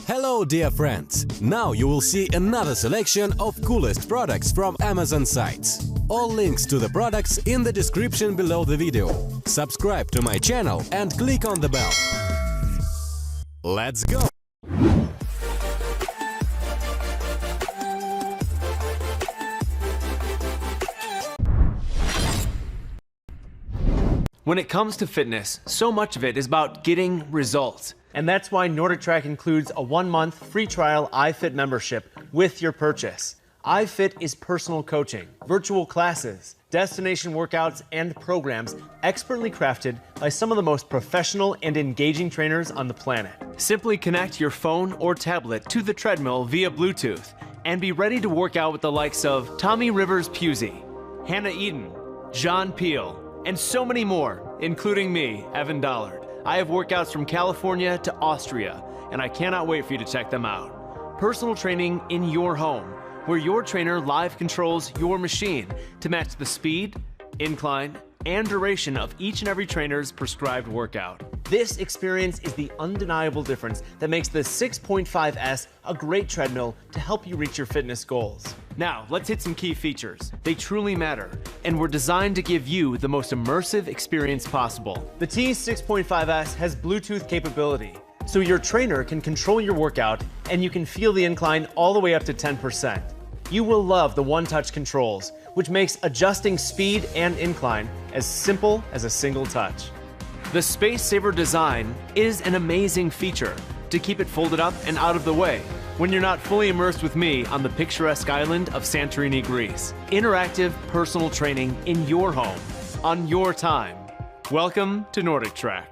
Hello dear friends! Now you will see another selection of coolest products from Amazon sites. All links to the products in the description below the video. Subscribe to my channel and click on the bell. Let's go! When it comes to fitness, so much of it is about getting results. And that's why NordicTrack includes a 1-month free trial iFit membership with your purchase. iFit is personal coaching, virtual classes, destination workouts, and programs expertly crafted by some of the most professional and engaging trainers on the planet. Simply connect your phone or tablet to the treadmill via Bluetooth and be ready to work out with the likes of Tommy Rivers Pusey, Hannah Eden, John Peel, and so many more, including me, Evan Dollard. I have workouts from California to Austria, and I cannot wait for you to check them out. Personal training in your home, where your trainer live controls your machine to match the speed, incline, and duration of each and every trainer's prescribed workout. This experience is the undeniable difference that makes the 6.5S a great treadmill to help you reach your fitness goals. Now, let's hit some key features. They truly matter, and were designed to give you the most immersive experience possible. The T6.5S has Bluetooth capability, so your trainer can control your workout and you can feel the incline all the way up to 10%. You will love the one-touch controls, which makes adjusting speed and incline as simple as a single touch. The Space Saver design is an amazing feature to keep it folded up and out of the way when you're not fully immersed with me on the picturesque island of Santorini, Greece. Interactive personal training in your home, on your time. Welcome to NordicTrack.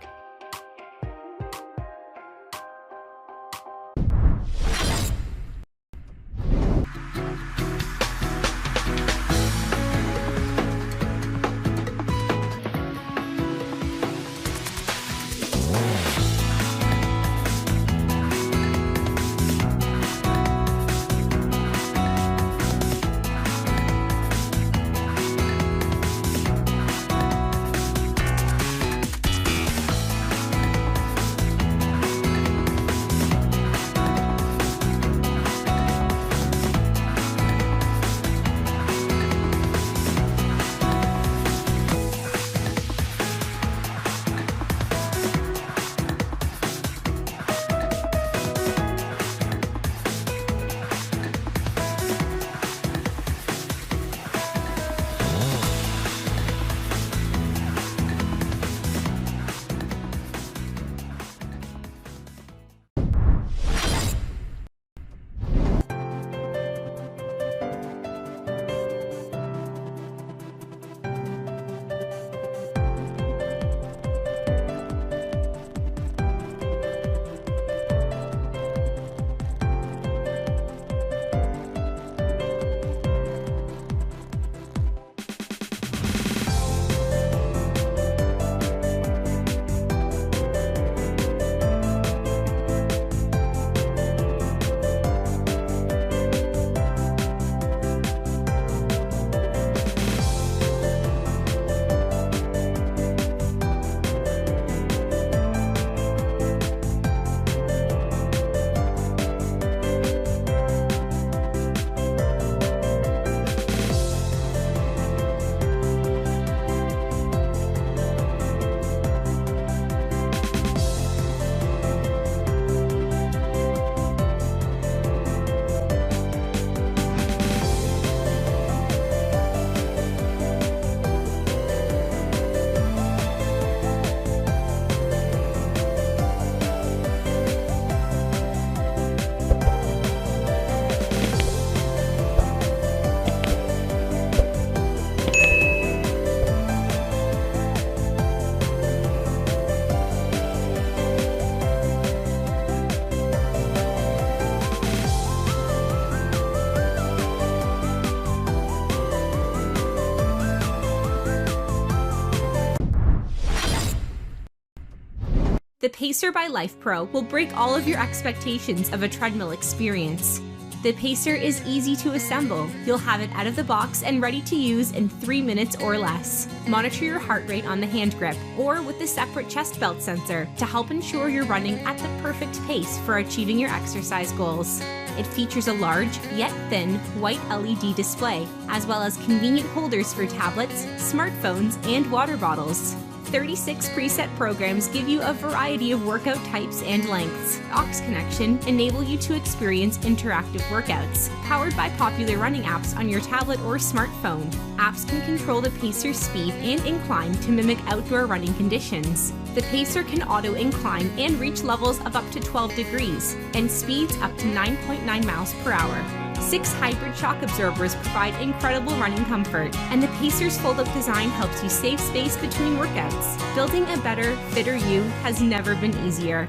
The Pacer by Life Pro will break all of your expectations of a treadmill experience. The Pacer is easy to assemble. You'll have it out of the box and ready to use in 3 minutes or less. Monitor your heart rate on the hand grip or with the separate chest belt sensor to help ensure you're running at the perfect pace for achieving your exercise goals. It features a large, yet thin, white LED display, as well as convenient holders for tablets, smartphones, and water bottles. 36 preset programs give you a variety of workout types and lengths. Aux connection enable you to experience interactive workouts. Powered by popular running apps on your tablet or smartphone, apps can control the Pacer's speed and incline to mimic outdoor running conditions. The Pacer can auto-incline and reach levels of up to 12 degrees and speeds up to 9.9 miles per hour. 6 hybrid shock absorbers provide incredible running comfort, and the Pacer's fold-up design helps you save space between workouts. Building a better, fitter you has never been easier.